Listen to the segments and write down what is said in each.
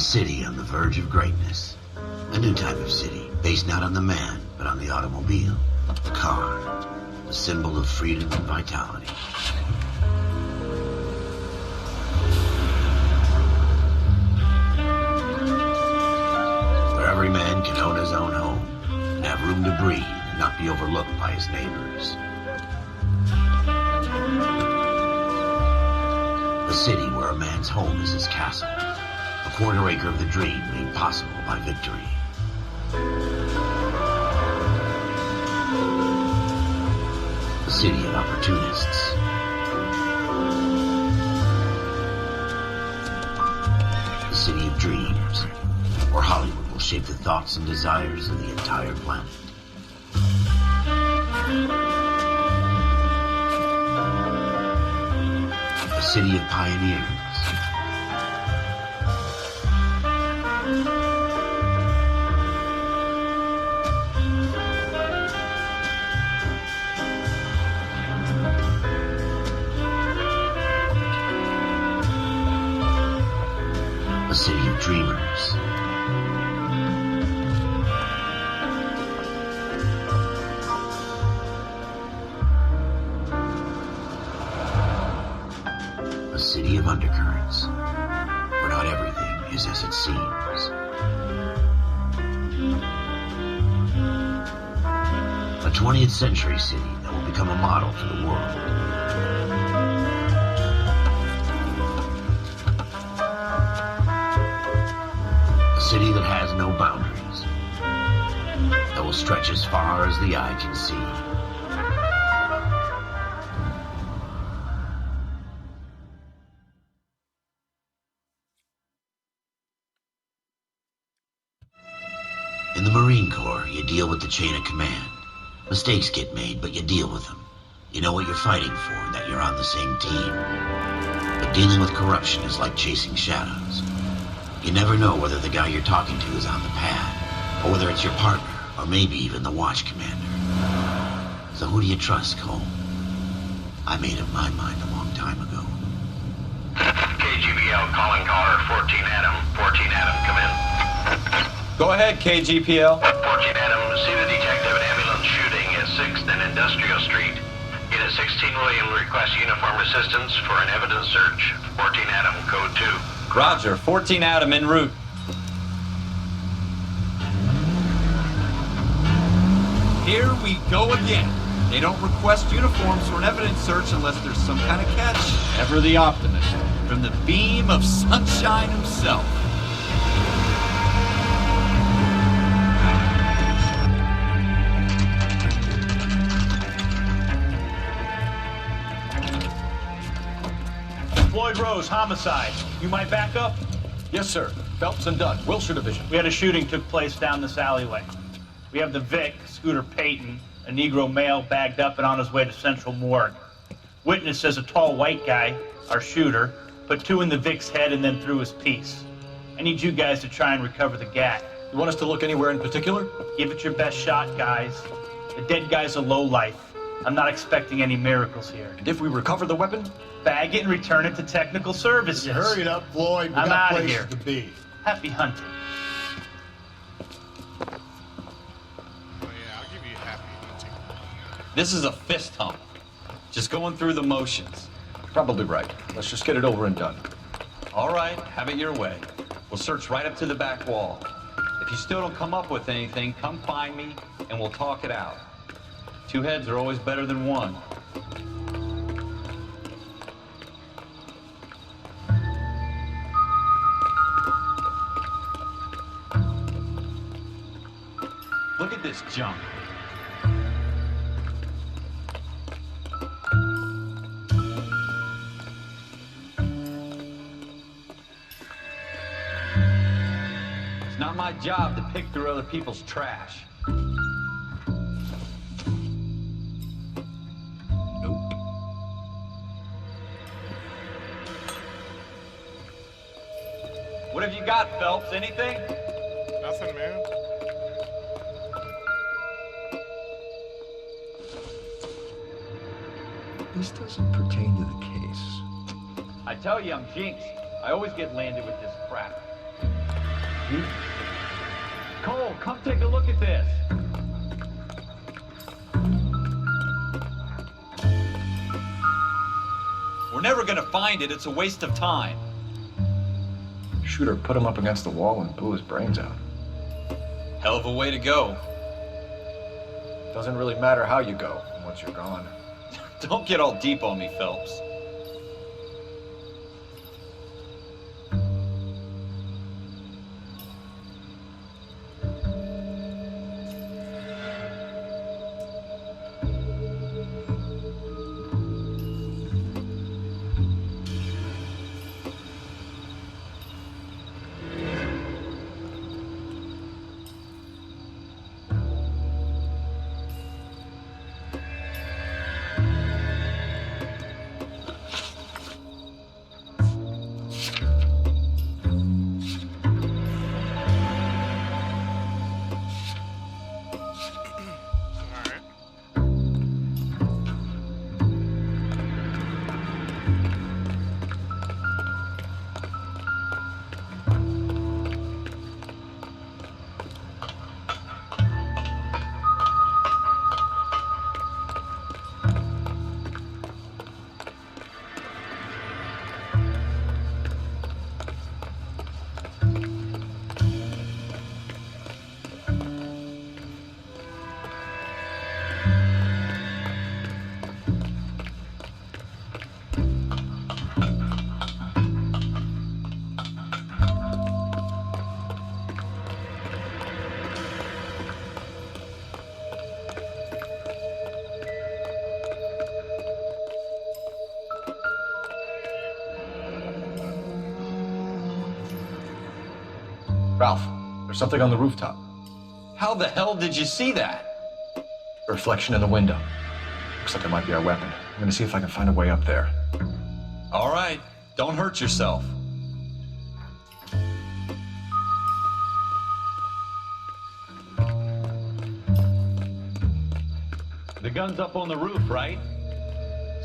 city on the verge of greatness. A new type of city, based not on the man, but on the automobile, the car, the symbol of freedom and vitality. Where every man can own his own home, and have room to breathe and not be overlooked by his neighbors. A city where a man's home is his castle, a quarter acre of the dream made possible by victory. A city of opportunists. A city of dreams, where Hollywood will shape the thoughts and desires of the entire planet. A city of pioneers. A city of dreamers. A city of undercurrents, where not everything is as it seems. A 20th century city that will become a model for the world. A city that has no boundaries, that will stretch as far as the eye can see. In the Marine Corps, you deal with the chain of command. Mistakes get made, but you deal with them. You know what you're fighting for and that you're on the same team. But dealing with corruption is like chasing shadows. You never know whether the guy you're talking to is on the pad, or whether it's your partner, or maybe even the watch commander. So who do you trust, Cole? I made up my mind a long time ago. KGBL calling caller 14 Adam. 14 Adam, come in. Go ahead, KGPL. 14 Adam, see the detective and ambulance shooting at 6th and Industrial Street. Unit 16 William requests uniformed assistance for an evidence search. 14 Adam, code 2. Roger, 14 Adam en route. Here we go again. They don't request uniforms for an evidence search unless there's some kind of catch. Ever the optimist, from the beam of sunshine himself. Floyd Rose, homicide. You might back up? Yes, sir. Phelps and Dunn, Wilshire Division. We had a shooting took place down this alleyway. We have the Vic, Scooter Payton, a Negro male bagged up and on his way to Central Morgue. Witness says a tall white guy, our shooter, put 2 in the Vic's head and then threw his piece. I need you guys to try and recover the gat. You want us to look anywhere in particular? Give it your best shot, guys. The dead guy's a lowlife. I'm not expecting any miracles here. And if we recover the weapon? Bag it and return it to technical services. You hurry it up, Floyd. We I'm got outta places here. to be. Happy hunting. Oh yeah, I'll give you happy hunting. This is a fist hump. Just going through the motions. Probably right. Let's just get it over and done. All right, have it your way. We'll search right up to the back wall. If you still don't come up with anything, come find me and we'll talk it out. 2 heads are always better than 1. Look at this junk. It's not my job to pick through other people's trash. What have you got, Phelps? Anything? Nothing, man. This doesn't pertain to the case. I tell you, I'm jinxed. I always get landed with this crap. Cole, come take a look at this. We're never gonna find it. It's a waste of time. Schroeder put him up against the wall and blew his brains out. Hell of a way to go. Doesn't really matter how you go once you're gone. Don't get all deep on me, Phelps. Alright. Ralph, there's something on the rooftop. How the hell did you see that? A reflection in the window. Looks like it might be our weapon. I'm gonna see if I can find a way up there. All right, don't hurt yourself. The gun's up on the roof, right?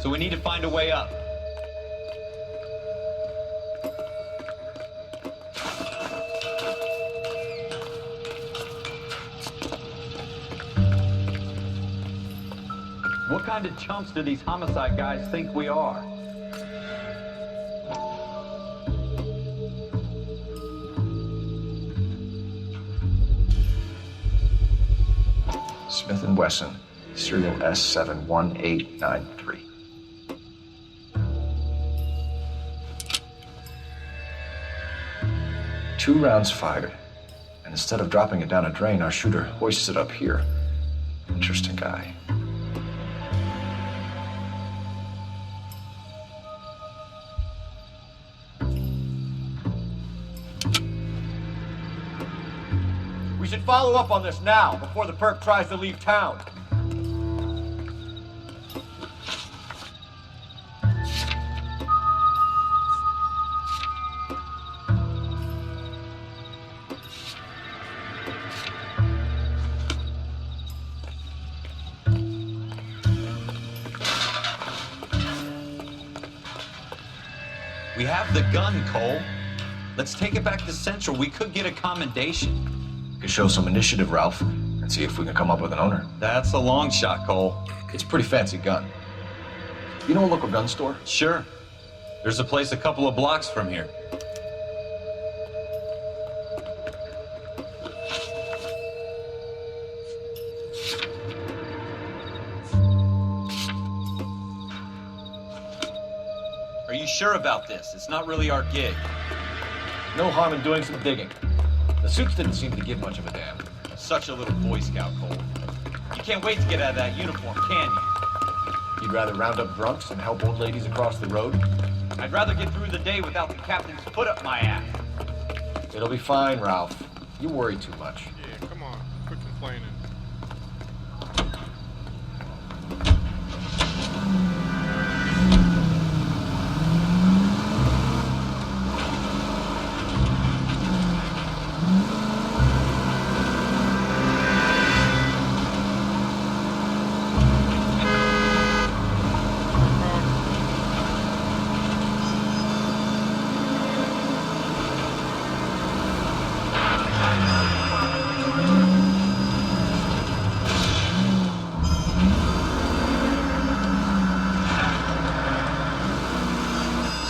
So we need to find a way up. What kind of chumps do these homicide guys think we are? Smith & Wesson, serial S71893. Two rounds fired, and instead of dropping it down a drain, our shooter hoists it up here. Interesting guy. We should follow up on this now, before the perp tries to leave town. We have the gun, Cole. Let's take it back to Central. We could get a commendation. We could show some initiative, Ralph, and see if we can come up with an owner. That's a long shot, Cole. It's a pretty fancy gun. You know a local gun store? Sure. There's a place a couple of blocks from here. Are you sure about this? It's not really our gig. No harm in doing some digging. The suits didn't seem to give much of a damn. Such a little Boy Scout, Cole. You can't wait to get out of that uniform, can you? You'd rather round up drunks and help old ladies across the road? I'd rather get through the day without the captain's foot up my ass. It'll be fine, Ralph. You worry too much. Yeah, come on. Quit complaining.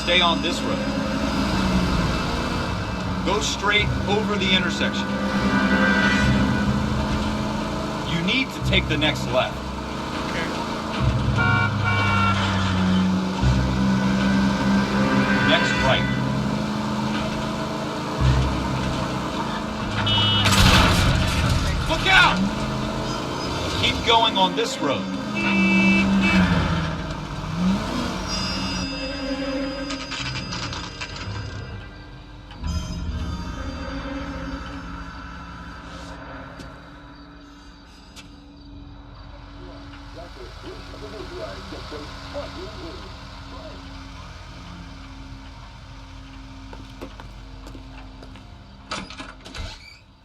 stay on this road. Go straight over the intersection. You need to take the next left. Okay. Next right. Look out! Keep going on this road.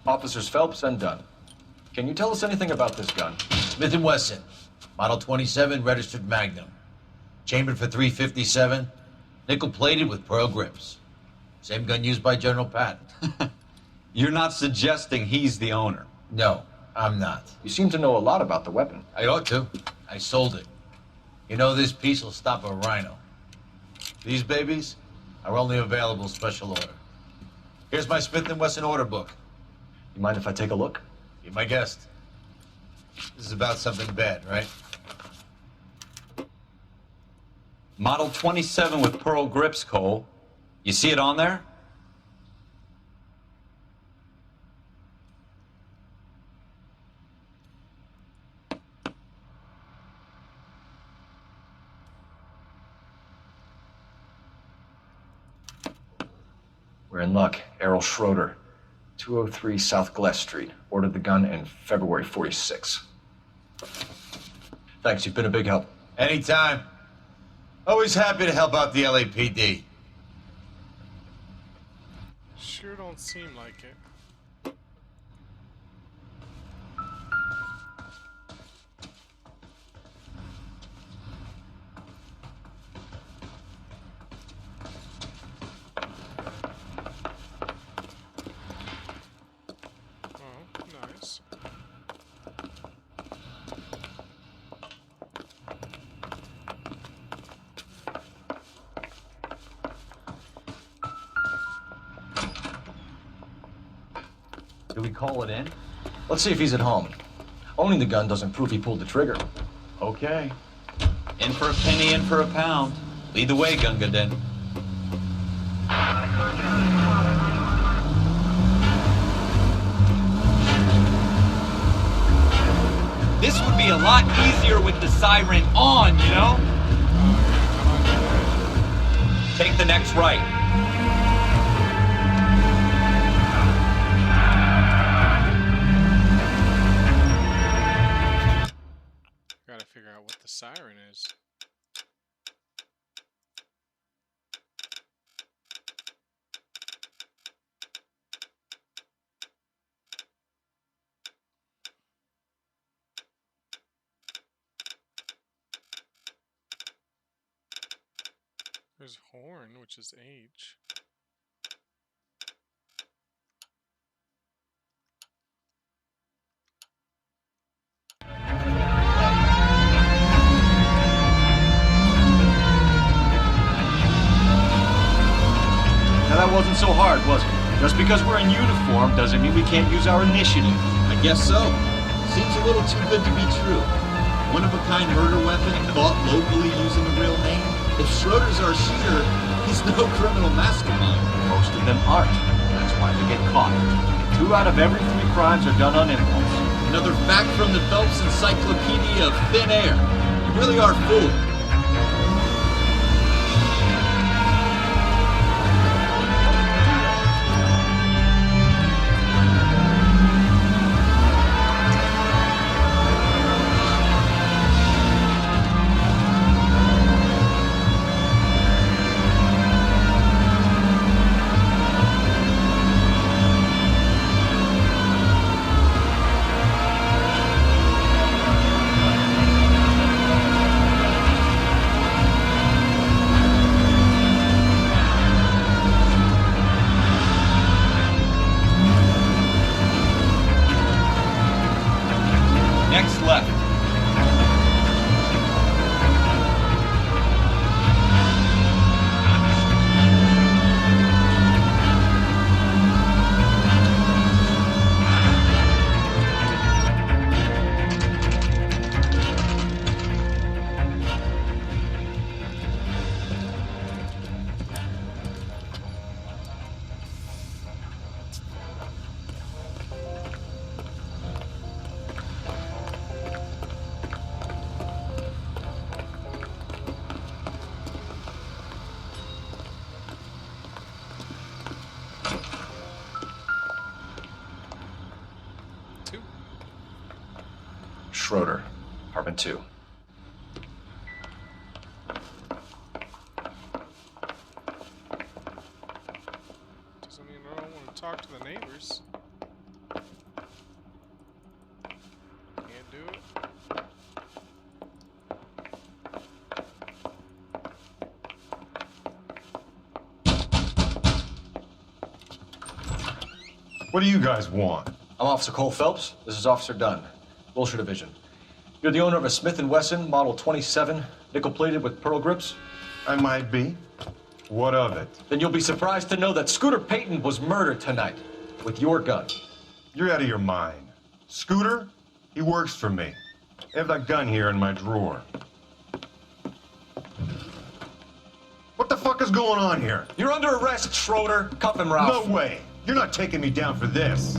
Officers Phelps and Dunn. Can you tell us anything about this gun? Smith & Wesson, Model 27, registered Magnum. Chambered for .357, nickel-plated with pearl grips. Same gun used by General Patton. You're not suggesting he's the owner? No, I'm not. You seem to know a lot about the weapon. I ought to. I sold it. You know, this piece will stop a rhino. These babies are only available special order. Here's my Smith & Wesson order book. You mind if I take a look? Be my guest. This is about something bad, right? Model 27 with pearl grips, Cole. You see it on there? We're in luck. Errol Schroeder, 203 South Glass Street. Ordered the gun in February '46. Thanks, you've been a big help. Anytime. Always happy to help out the LAPD. Sure don't seem like it. Oh, nice. Do we call it in? Let's see if he's at home. Owning the gun doesn't prove he pulled the trigger. Okay. In for a penny, in for a pound. Lead the way, Gunga Den. This would be a lot easier with the siren on, you know? Take the next right. Gotta figure out what the siren is. There's horn, which is H. Now that wasn't so hard, was it? Just because we're in uniform doesn't mean we can't use our initiative. I guess so. Seems a little too good to be true. One-of-a-kind murder weapon bought locally using a real name. If Schroeder's our shooter, he's no criminal mastermind. Most of them aren't. That's why they get caught. 2 out of every 3 crimes are done on impulse. Another fact from the Phelps Encyclopedia of Thin Air. You really are fooling. Schroeder, apartment 2. Doesn't mean I don't want to talk to the neighbors. Can't do it. What do you guys want? I'm Officer Cole Phelps. This is Officer Dunn, Wilshire Division. You're the owner of a Smith & Wesson Model 27, nickel-plated with pearl grips? I might be. What of it? Then you'll be surprised to know that Scooter Payton was murdered tonight with your gun. You're out of your mind. Scooter? He works for me. I have that gun here in my drawer. What the fuck is going on here? You're under arrest, Schroeder. Cuff him, Ralph. No way. You're not taking me down for this.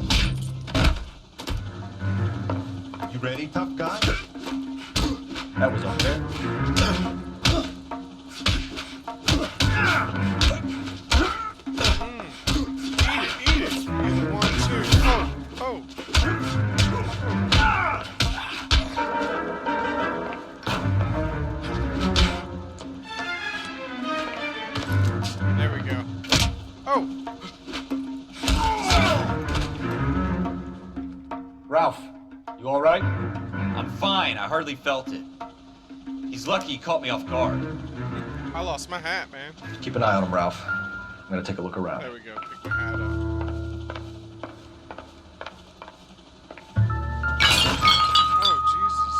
You ready, tough guy? That was unfair. Eat it. Either one, two. Oh. There we go. Oh. Ralph, you all right? I'm fine. I hardly felt it. He's lucky he caught me off guard. I lost my hat, man. Keep an eye on him, Ralph. I'm gonna take a look around. There we go. Pick my hat up. Oh, Jesus.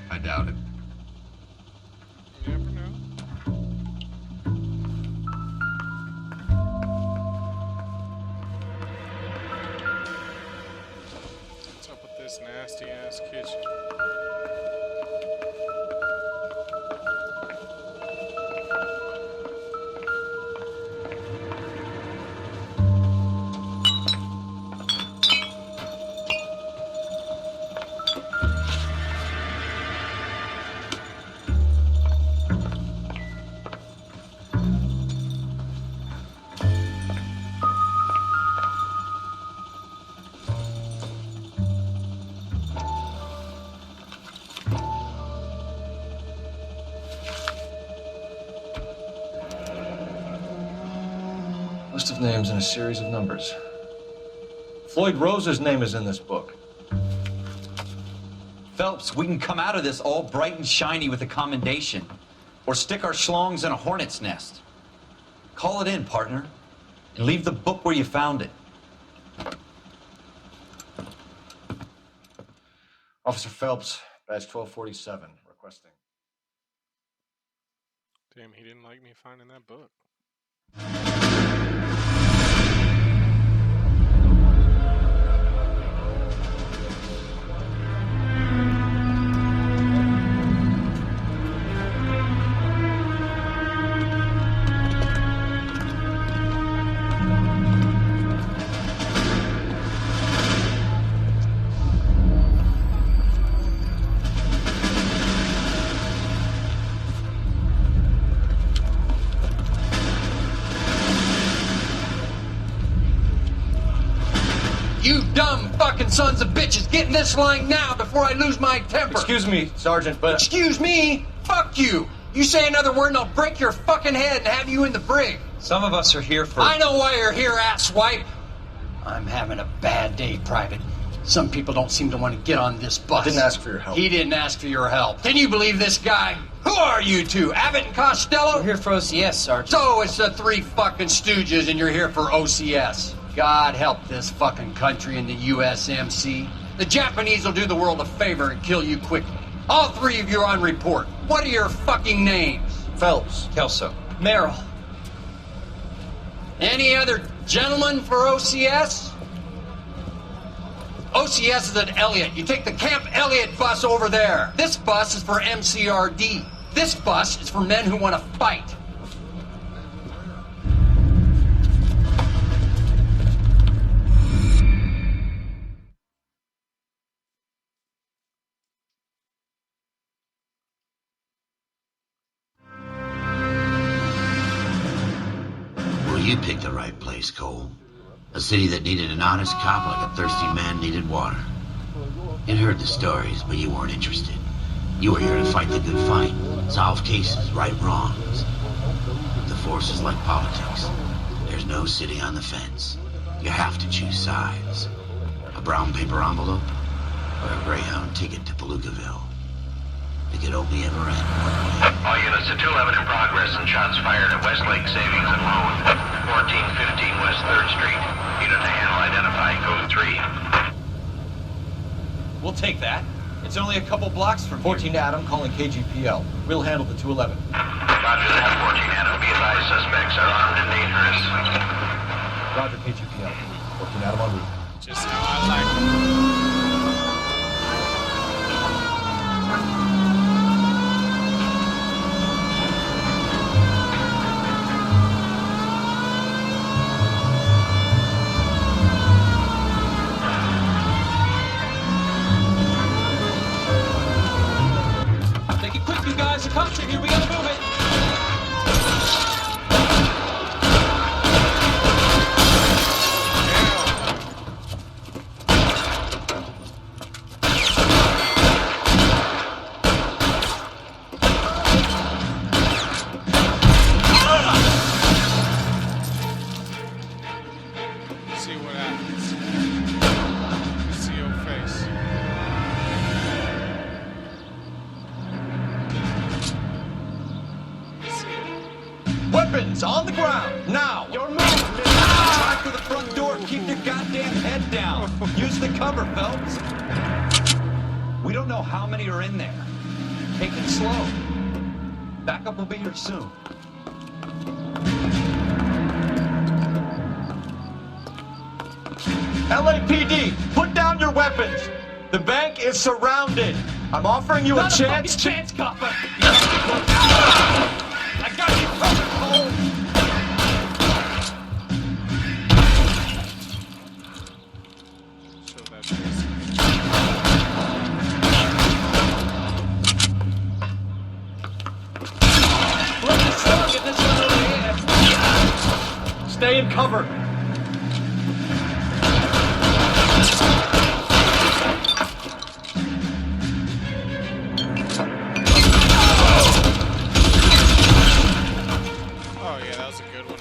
I doubt it. You never know. What's up with this nasty ass kitchen? List of names and a series of numbers. Floyd Rose's name is in this book. Phelps, we can come out of this all bright and shiny with a commendation. Or stick our schlongs in a hornet's nest. Call it in, partner. And leave the book where you found it. Officer Phelps, badge 1247, requesting. Damn, he didn't like me finding that book. You dumb fucking sons of bitches, get in this line now before I lose my temper. Excuse me, Sergeant, but... Excuse me? Fuck you. You say another word and I'll break your fucking head and have you in the brig. Some of us are here for... I know why you're here, asswipe. I'm having a bad day, Private. Some people don't seem to want to get on this bus. I didn't ask for your help. He didn't ask for your help. Can you believe this guy? Who are you two? Abbott and Costello? We're here for OCS, Sergeant. So it's the three fucking stooges and you're here for OCS. God help this fucking country and the USMC. The Japanese will do the world a favor and kill you quickly. All three of you are on report. What are your fucking names? Phelps. Kelso. Merrill. Any other gentlemen for OCS? OCS is at Elliott. You take the Camp Elliott bus over there. This bus is for MCRD. This bus is for men who want to fight. You picked the right place, Cole. A city that needed an honest cop like a thirsty man needed water. You'd heard the stories, but you weren't interested. You were here to fight the good fight, solve cases, right wrongs. The force is like politics. There's no sitting on the fence. You have to choose sides. A brown paper envelope or a Greyhound ticket to Palookaville. It could only ever end one way. All units to 211 in progress and shots fired at Westlake Savings and Loan, 1415 West 3rd Street. Unit to handle identify code 3. We'll take that. It's only a couple blocks from 14 Adam calling KGPL. We'll handle the 211. Roger that, 14 Adam. Be advised, suspects are armed and dangerous. Roger, KGPL. 14 Adam on route. Just how I like it. Take it quick, you guys. The cops are here. We gotta move it. See what happens. See your face. Weapons on the ground, now! Your move! Try for the front door, keep your goddamn head down. Use the cover, Phelps. We don't know how many are in there. Take it slow. Backup will be here soon. LAPD, put down your weapons. The bank is surrounded. I'm offering you a chance. Chance, copper. I got you covered, Cole. Show that face. Look, it's strong. Get this one over here. Stay in cover. Oh yeah, that was a good one.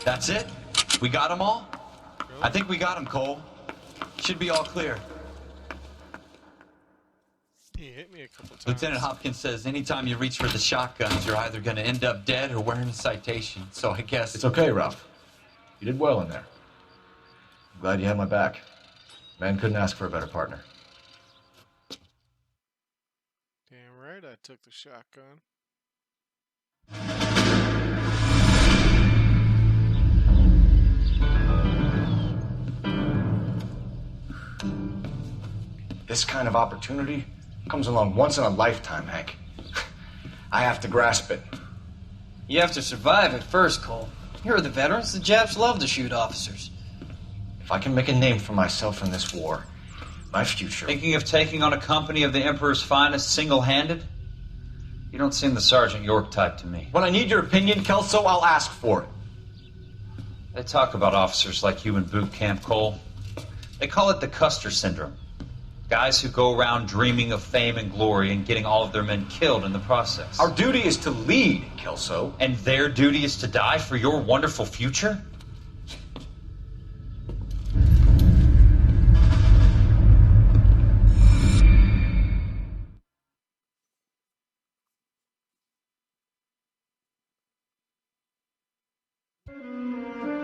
That's it? We got them all? I think we got them, Cole. Should be all clear. He hit me a couple times. Lieutenant Hopkins says anytime you reach for the shotguns, you're either going to end up dead or wearing a citation. So I guess... It's okay, Ralph. You did well in there. I'm glad you had my back. Man couldn't ask for a better partner. Damn right, I took the shotgun. This kind of opportunity comes along once in a lifetime, Hank. I have to grasp it. You have to survive it first, Cole. Here are the veterans. The Japs love to shoot officers. If I can make a name for myself in this war, my future... Thinking of taking on a company of the Emperor's finest single-handed? You don't seem the Sergeant York type to me. When I need your opinion, Kelso, I'll ask for it. They talk about officers like you in boot camp, Cole. They call it the Custer Syndrome. Guys who go around dreaming of fame and glory and getting all of their men killed in the process. Our duty is to lead, Kelso. And their duty is to die for your wonderful future?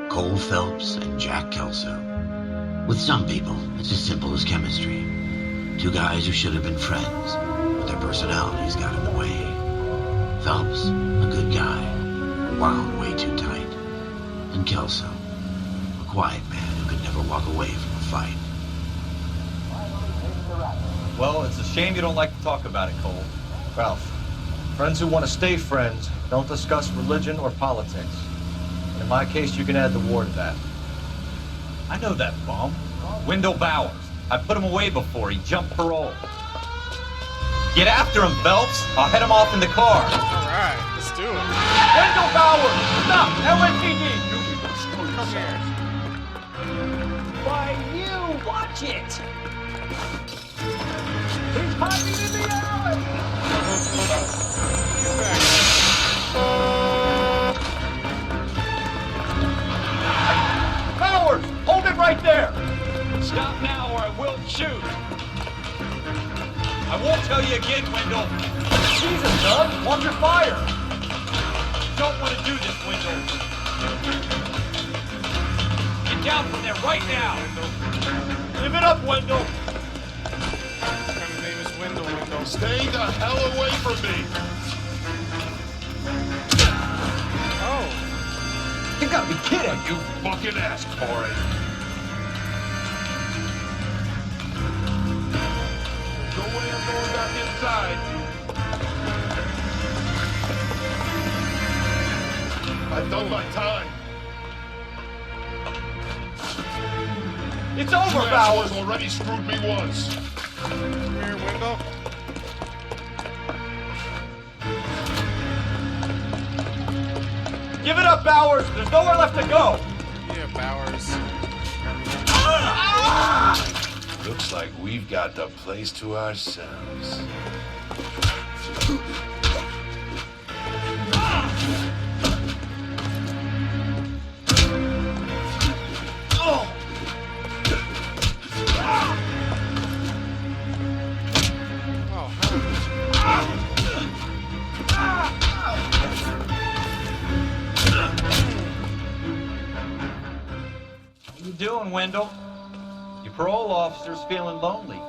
Cole Phelps and Jack Kelso. With some people, it's as simple as chemistry. Two guys who should have been friends, but their personalities got in the way. Phelps, a good guy, wound way too tight. And Kelso, a quiet man who could never walk away from a fight. Well, it's a shame you don't like to talk about it, Cole. Ralph, friends who want to stay friends don't discuss religion or politics. In my case, you can add the war to that. I know that bum. Wendell Bowers. I put him away before. He jumped parole. Get after him, Phelps. I'll head him off in the car. Alright, let's do it. Wendell Bowers! Stop! LAPD! from here. Why, you watch it! He's hiding in the alley! Get back. Powers! Hold it right there! Stop now or I will shoot. I won't tell you again, Wendell. Jesus, Doug! Watch your fire! Don't want to do this, Wendell. Get down from there right now. Give it up, Wendell! What kind of name is Wendell? Stay the hell away from me! Oh. You gotta be kidding! You fucking asked for it. There's no way I'm going back inside. I've done my time. It's over, You Powers! assholes already screwed me once. Come here, Wendell. Give it up, Bowers! There's nowhere left to go! Yeah, Bowers. Looks like we've got the place to ourselves. What you doing, Wendell? Your parole officer's feeling lonely.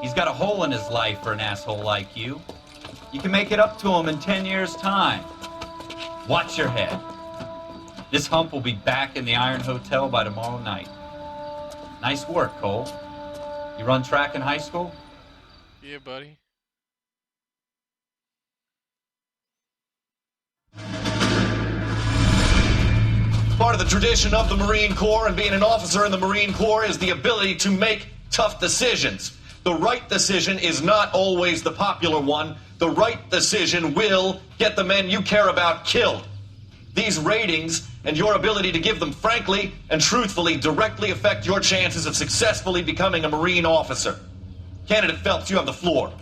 He's got a hole in his life for an asshole like you. You can make it up to him in 10 years' time. Watch your head. This hump will be back in the Iron Hotel by tomorrow night. Nice work, Cole. You run track in high school? Yeah, buddy. Part of the tradition of the Marine Corps and being an officer in the Marine Corps is the ability to make tough decisions. The right decision is not always the popular one. The right decision will get the men you care about killed. These ratings and your ability to give them frankly and truthfully directly affect your chances of successfully becoming a Marine officer. Candidate Phelps, you have the floor.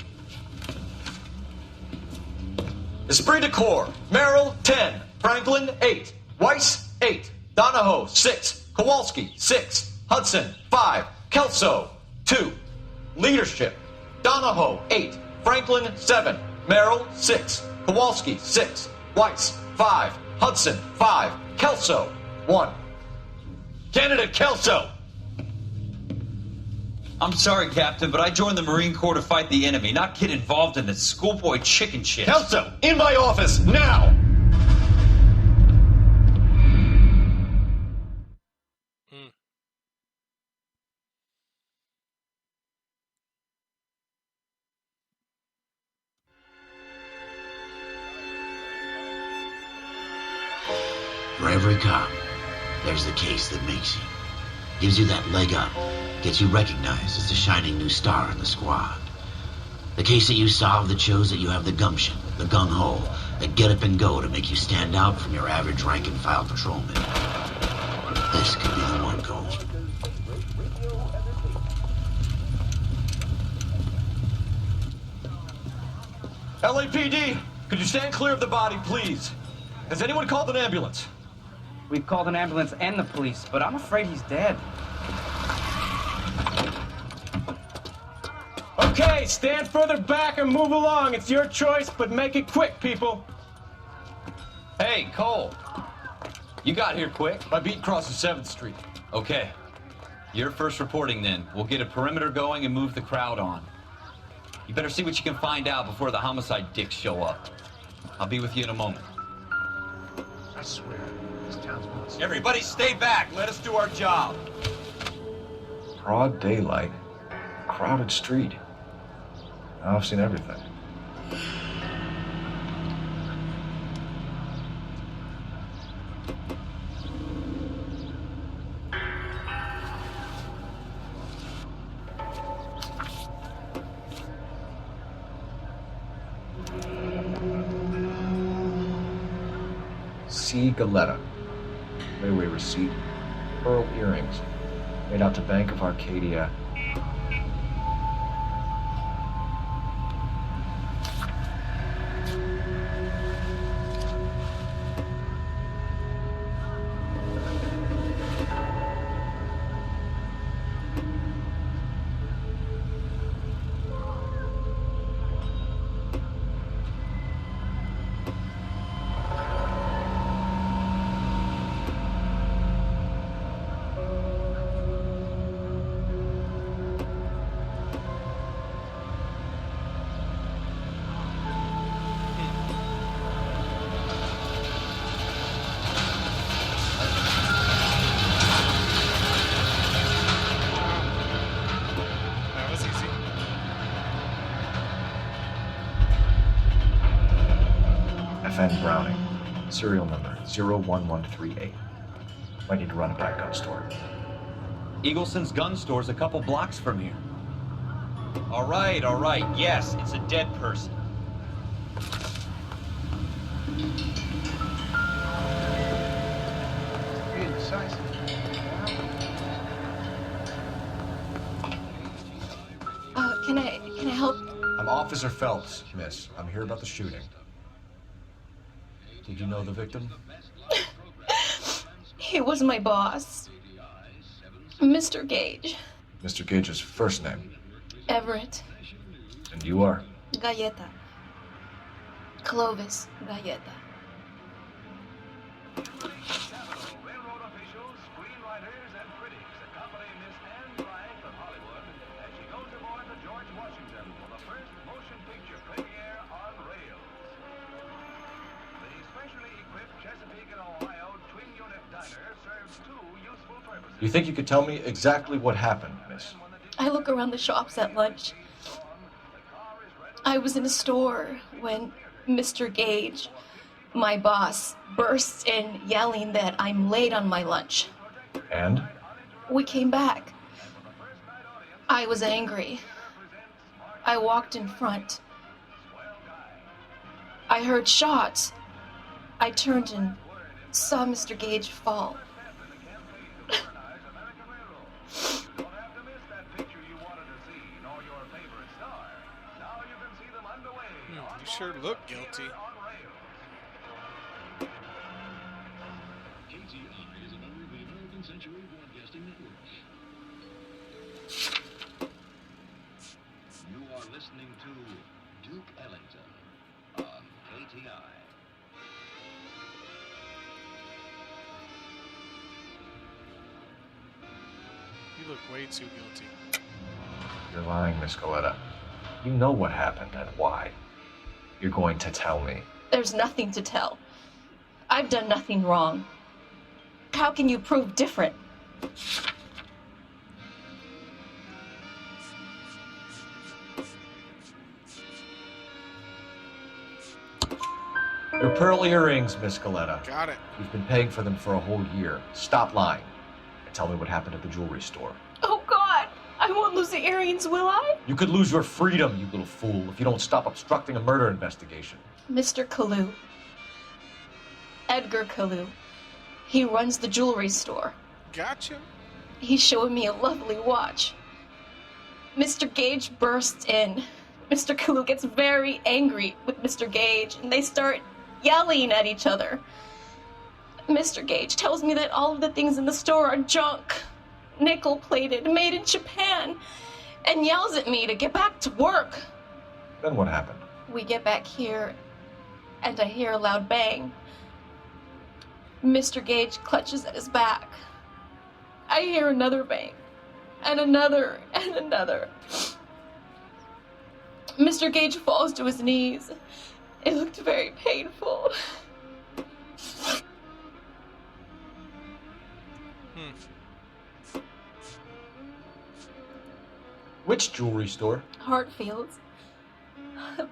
Esprit de Corps, Merrill, 10. Franklin, 8. Weiss, 8. Donahoe, 6. Kowalski, 6. Hudson, 5. Kelso, 2. Leadership, Donahoe, 8. Franklin, 7. Merrill, 6. Kowalski, 6. Weiss, 5. Hudson, 5. Kelso, 1. Candidate Kelso. I'm sorry, Captain, but I joined the Marine Corps to fight the enemy, not get involved in this schoolboy chicken shit. Kelso, in my office, now! For every cop, there's the case that makes you. Gives you that leg up. Gets you recognized as the shining new star in the squad. The case that you solve that shows that you have the gumption, the gung-ho, the get up and go to make you stand out from your average rank-and-file patrolman. This could be the one, Cole. LAPD, could you stand clear of the body, please? Has anyone called an ambulance? We've called an ambulance and the police, but I'm afraid he's dead. Okay, stand further back and move along. It's your choice, but make it quick, people. Hey, Cole. You got here quick. My beat crosses 7th Street. Okay. You're first reporting then. We'll get a perimeter going and move the crowd on. You better see what you can find out before the homicide dicks show up. I'll be with you in a moment. I swear, this town's nuts. Everybody stay back. Let us do our job. Broad daylight, crowded street. Now I've seen everything. C. Galetta. Layaway receipt, pearl earrings made out to Bank of Arcadia. That was easy. FN Browning, serial number 01138. Might need to run it by a gun store. Eagleson's gun store's a couple blocks from here. All right. Yes, it's a dead person. Can I help? I'm Officer Phelps, miss. I'm here about the shooting. Did you know the victim? He was my boss, Mr. Gage. Mr. Gage's first name. Everett. And you are? Galleta. Clovis Galleta. Railroad officials, screenwriters, and critics accompany Miss Anne Bryant of Hollywood as she goes aboard the George Washington for the first motion picture premiere on rails. The specially equipped Chesapeake and Ohio twin-unit diner serves two useful purposes. You think you could tell me exactly what happened, miss? I look around the shops at lunch. I was in a store when Mr. Gage, my boss, bursts in yelling that I'm late on my lunch. And? We came back. I was angry. I walked in front. I heard shots. I turned and saw Mr. Gage fall. You sure look guilty. You are listening to Duke Ellington on KTI. You look way too guilty. You're lying, Miss Galleta. You know what happened and why. You're going to tell me. There's nothing to tell. I've done nothing wrong. How can you prove different? Your pearl earrings, Miss Galleta. Got it. You've been paying for them for a whole year. Stop lying. And tell me what happened at the jewelry store. Oh, God! I won't lose the earrings, will I? You could lose your freedom, you little fool, if you don't stop obstructing a murder investigation. Mr. Kalu. Edgar Kalu. He runs the jewelry store. Gotcha. He showed me a lovely watch. Mr. Gage bursts in. Mr. Kalu gets very angry with Mr. Gage, and they start yelling at each other. Mr. Gage tells me that all of the things in the store are junk, nickel-plated, made in Japan, and yells at me to get back to work. Then what happened? We get back here, and I hear a loud bang. Mr. Gage clutches at his back. I hear another bang, and another, and another. Mr. Gage falls to his knees. It looked very painful. Which jewelry store? Hartfield's.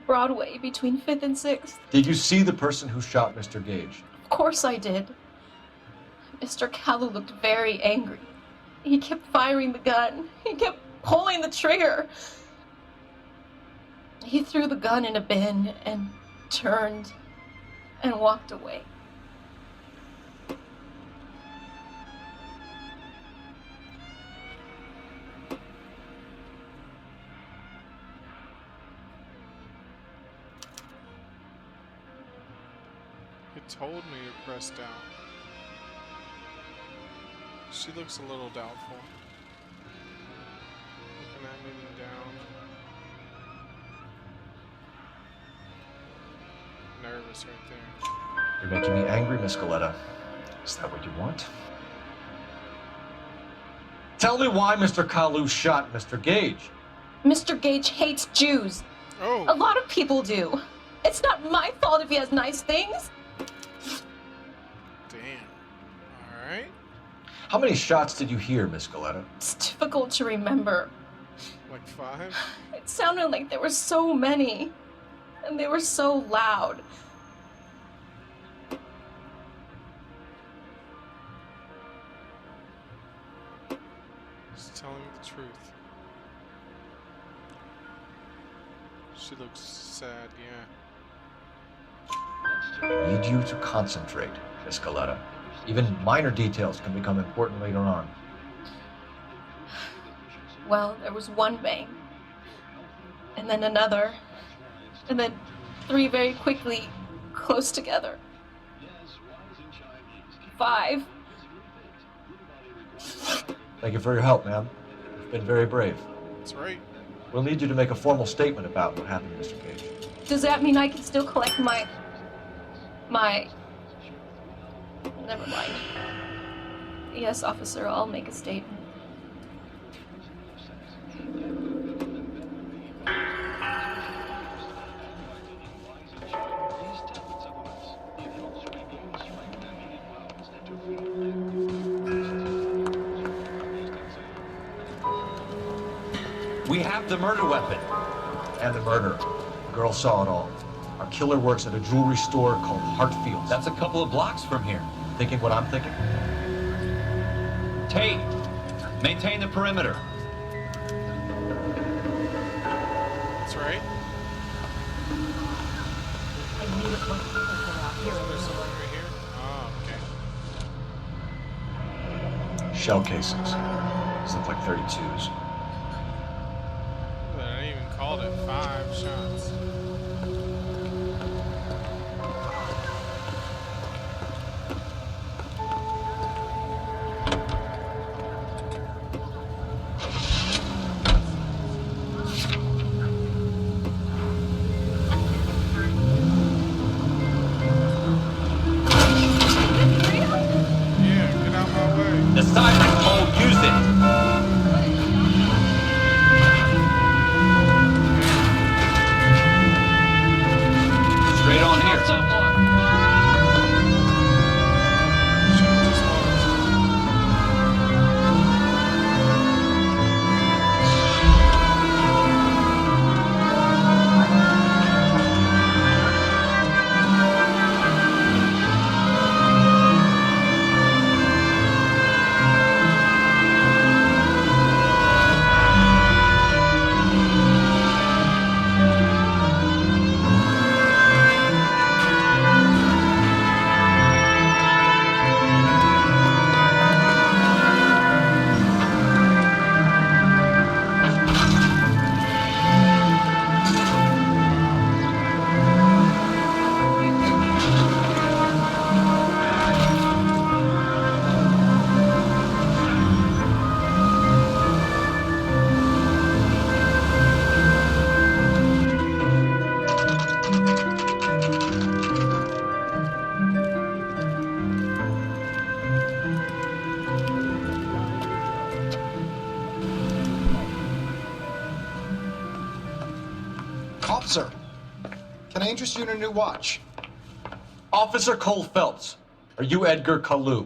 Broadway, between 5th and 6th. Did you see the person who shot Mr. Gage? Of course I did. Mr. Kalu looked very angry. He kept firing the gun. He kept pulling the trigger. He threw the gun in a bin and turned and walked away. told me to press down. She looks a little doubtful. Looking at me down. Nervous right there. You're making me angry, Miss Galetta. Is that what you want? Tell me why Mr. Kalu shot Mr. Gage. Mr. Gage hates Jews. Oh. A lot of people do. It's not my fault if he has nice things. Damn. Alright. How many shots did you hear, Miss Galetta? It's difficult to remember. Like 5? It sounded like there were so many. And they were so loud. Just telling me the truth. She looks sad, yeah. Need you to concentrate, Miss Galetta. Even minor details can become important later on. Well, there was one bang. And then another. And then 3 very quickly, close together. 5. Thank you for your help, ma'am. You've been very brave. That's right. We'll need you to make a formal statement about what happened, Mr. Gage. Does that mean I can still collect my... Never mind. Yes, officer, I'll make a statement. We have the murder weapon. And the murderer. The girl saw it all. Our killer works at a jewelry store called Hartfield. That's a couple of blocks from here. Thinking what I'm thinking? Tate, maintain the perimeter. That's right. There's someone right here. Oh, okay. Shell casings. These look like 32s. I didn't even call it 5 shots. Officer, can I interest you in a new watch? Officer Cole Phelps, are you Edgar Kalu?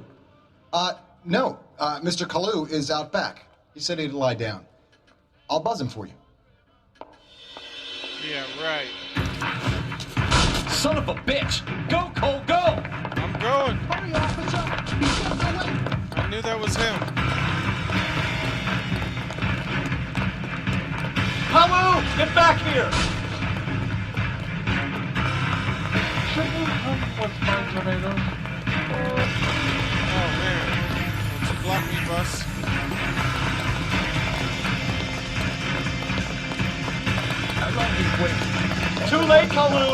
No. Mr. Kalu is out back. He said he'd lie down. I'll buzz him for you. Yeah, right. Son of a bitch! Go, Cole, go! I'm going. Hurry, officer! He's getting away! I knew that was him. Kalu, get back here! Oh, man. Don't you block me, bus. I love you, quick. Too late, Kalu!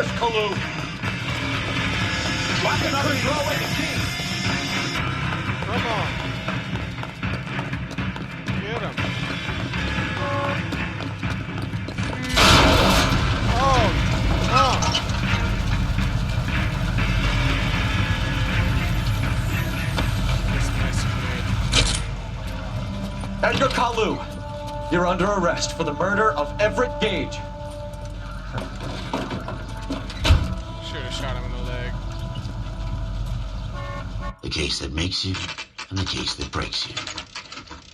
first, Kalu. Lock another throw at the key. Come on. Get him. Oh. Edgar Kalu, you're under arrest for the murder of Everett Gage. Should have shot him in the leg. The case that makes you and the case that breaks you.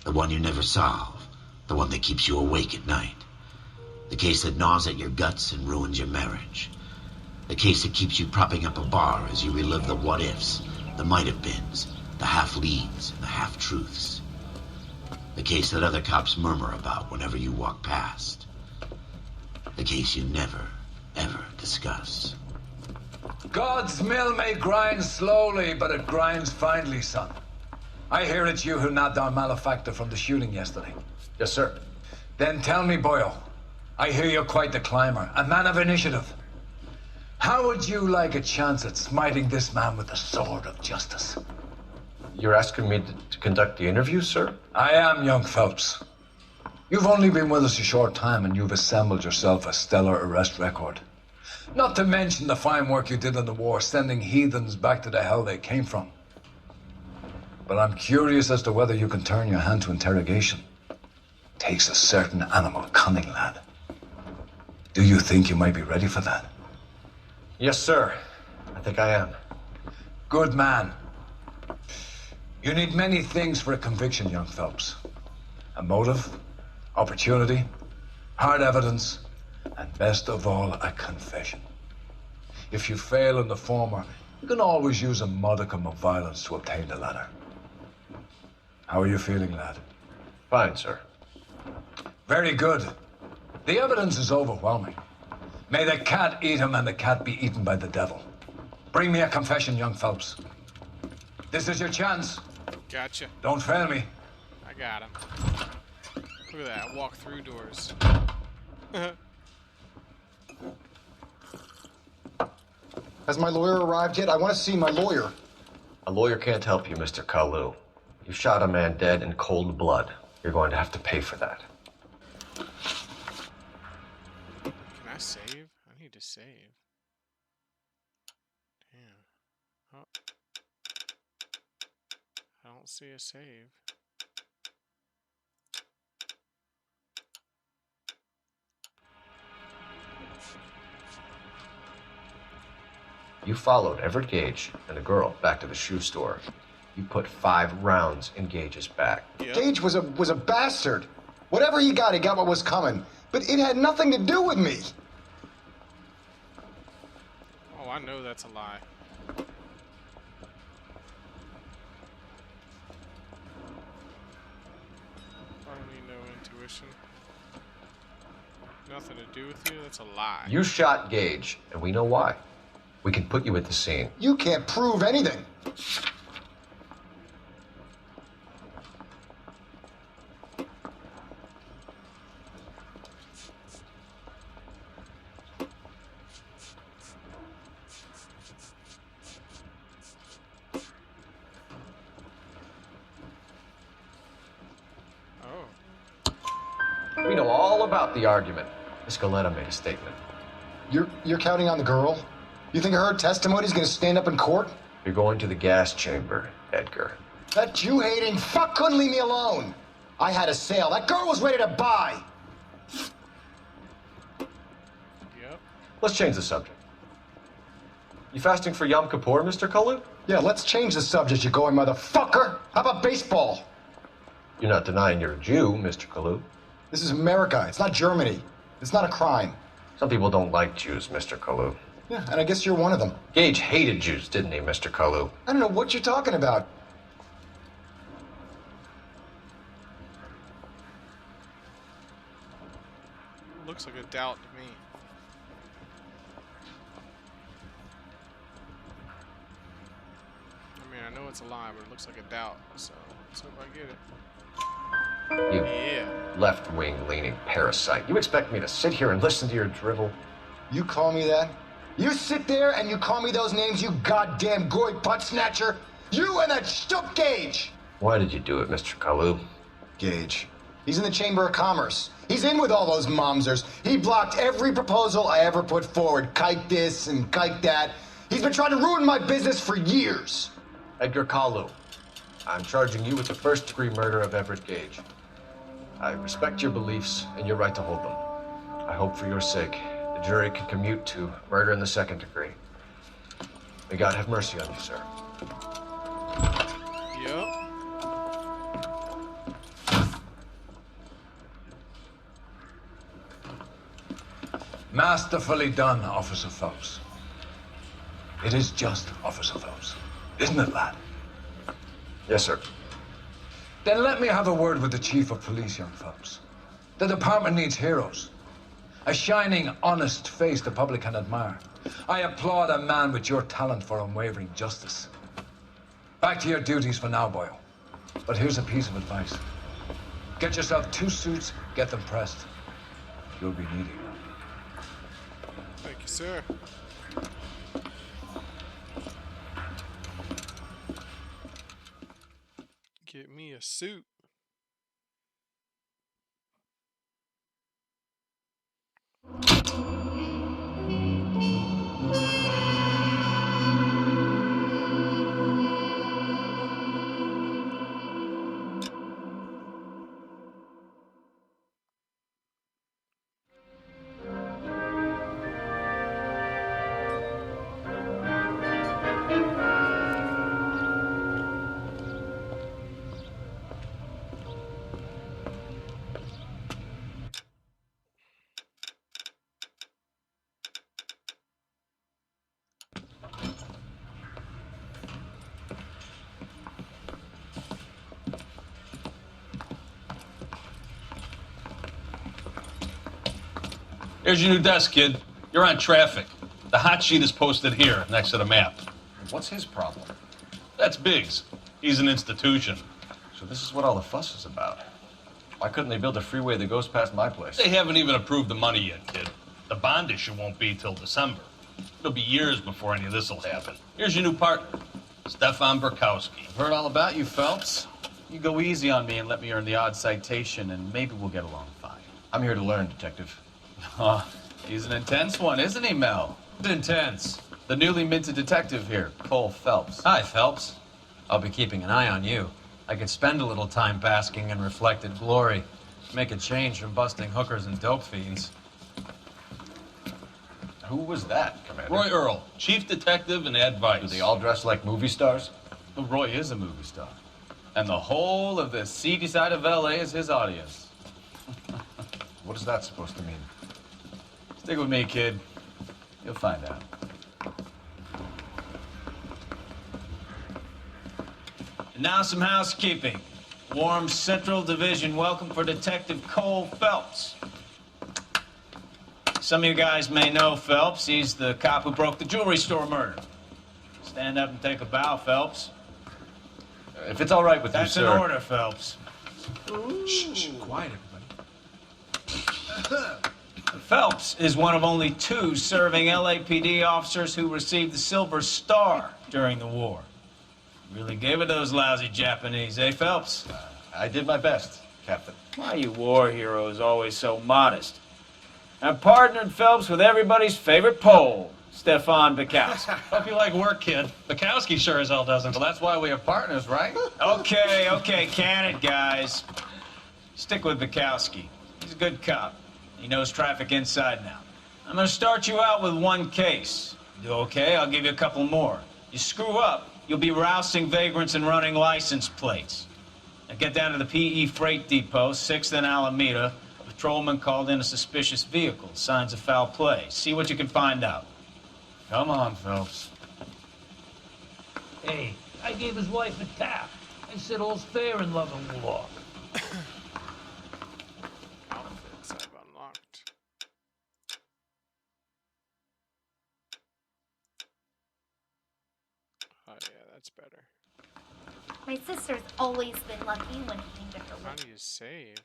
The one you never solve. The one that keeps you awake at night. The case that gnaws at your guts and ruins your marriage. The case that keeps you propping up a bar as you relive the what-ifs, the might-have-beens, the half-leads, and the half-truths. The case that other cops murmur about whenever you walk past. The case you never, ever discuss. God's mill may grind slowly, but it grinds finely, son. I hear it's you who nabbed our malefactor from the shooting yesterday. Yes, sir. Then tell me, Boyle, I hear you're quite the climber, a man of initiative. How would you like a chance at smiting this man with the sword of justice? You're asking me to conduct the interview, sir? I am, young Phelps. You've only been with us a short time and you've assembled yourself a stellar arrest record. Not to mention the fine work you did in the war, sending heathens back to the hell they came from. But I'm curious as to whether you can turn your hand to interrogation. Takes a certain animal cunning, lad. Do you think you might be ready for that? Yes, sir. I think I am. Good man. You need many things for a conviction, young Phelps. A motive, opportunity, hard evidence, and best of all, a confession. If you fail in the former, you can always use a modicum of violence to obtain the latter. How are you feeling, lad? Fine, sir. Very good. The evidence is overwhelming. May the cat eat him and the cat be eaten by the devil. Bring me a confession, young Phelps. This is your chance. Gotcha. Don't fail me. I got him. Look at that. I walk through doors. Has my lawyer arrived yet? I want to see my lawyer. A lawyer can't help you, Mr. Kalu. You shot a man dead in cold blood. You're going to have to pay for that. Can I save? I need to save. Damn. Oh. I don't see a save. You followed Everett Gage and the girl back to the shoe store. You put 5 rounds in Gage's back. Yep. Gage was a bastard. Whatever he got what was coming. But it had nothing to do with me. Oh, I know that's a lie. I don't need no intuition. Nothing to do with you? That's a lie. You shot Gage, and we know why. We can put you at the scene. You can't prove anything. We know all about the argument. Miss Galetta made a statement. You're counting on the girl? You think her testimony is going to stand up in court? You're going to the gas chamber, Edgar. That Jew-hating fuck couldn't leave me alone. I had a sale. That girl was ready to buy. Yep. Let's change the subject. You fasting for Yom Kippur, Mr. Kalu? Yeah, let's change the subject, you going motherfucker. How about baseball? You're not denying you're a Jew, Mr. Kalu. This is America. It's not Germany. It's not a crime. Some people don't like Jews, Mr. Kalu. Yeah, and I guess you're one of them. Gage hated Jews, didn't he, Mr. Kalu? I don't know what you're talking about. Looks like a doubt to me. I mean, I know it's a lie, but it looks like a doubt, so let's hope I get it. You Yeah. left-wing leaning parasite. You expect me to sit here and listen to your drivel? You call me that? You sit there and you call me those names, you goddamn goy butt snatcher. You and that shook Gage. Why did you do it, Mr. Kalu? Gage. He's in the Chamber of Commerce. He's in with all those momsers. He blocked every proposal I ever put forward. Kike this and kike that. He's been trying to ruin my business for years. Edgar Kalu, I'm charging you with the first-degree murder of Everett Gage. I respect your beliefs and your right to hold them. I hope for your sake the jury can commute to murder in the second degree. May God have mercy on you, sir. Yep. Masterfully done, Officer Phelps. It is just, Officer Phelps. Isn't it, lad? Yes, sir. Then let me have a word with the Chief of Police, young Phelps. The department needs heroes. A shining, honest face the public can admire. I applaud a man with your talent for unwavering justice. Back to your duties for now, Boyle. But here's a piece of advice. Get yourself 2 suits, get them pressed. You'll be needing them. Thank you, sir. Get me a suit. Here's your new desk, kid. You're on traffic. The hot sheet is posted here, next to the map. What's his problem? That's Biggs. He's an institution. So this is what all the fuss is about. Why couldn't they build a freeway that goes past my place? They haven't even approved the money yet, kid. The bond issue won't be till December. It'll be years before any of this will happen. Here's your new partner, Stefan Burkowski. Heard all about you, Phelps. You go easy on me and let me earn the odd citation, and maybe we'll get along fine. I'm here to learn, Detective. Oh, he's an intense one, isn't he, Mel? Intense. The newly minted detective here, Cole Phelps. Hi, Phelps. I'll be keeping an eye on you. I could spend a little time basking in reflected glory. Make a change from busting hookers and dope fiends. Who was that, Commander? Roy Errol, chief detective and advice. Do they all dress like movie stars? Well, Roy is a movie star. And the whole of the seedy side of L.A. is his audience. What is that supposed to mean? Stick with me, kid. You'll find out. And now some housekeeping. Warm Central Division welcome for Detective Cole Phelps. Some of you guys may know Phelps. He's the cop who broke the jewelry store murder. Stand up and take a bow, Phelps. If it's all right with you, sir. That's an order, Phelps. Shh, quiet, everybody. Phelps is one of only 2 serving LAPD officers who received the Silver Star during the war. Really gave it those lousy Japanese, eh, Phelps? I did my best, Captain. Why are you war heroes always so modest? I've partnered Phelps with everybody's favorite Pole, Stefan Bukowski. Hope you like work, kid. Bukowski sure as hell doesn't. Well, that's why we have partners, right? Okay, can it, guys. Stick with Bukowski. He's a good cop. He knows traffic inside now. I'm gonna start you out with 1 case. You do okay? I'll give you a couple more. You screw up, you'll be rousting vagrants and running license plates. Now get down to the PE Freight Depot, 6th and Alameda. A patrolman called in a suspicious vehicle. Signs of foul play. See what you can find out. Come on, Phelps. Hey, I gave his wife a tap. I said all's fair in love and war. Outfits I've unlocked. Oh yeah, that's better. My sister's always been lucky when it came to her How weight. do you save?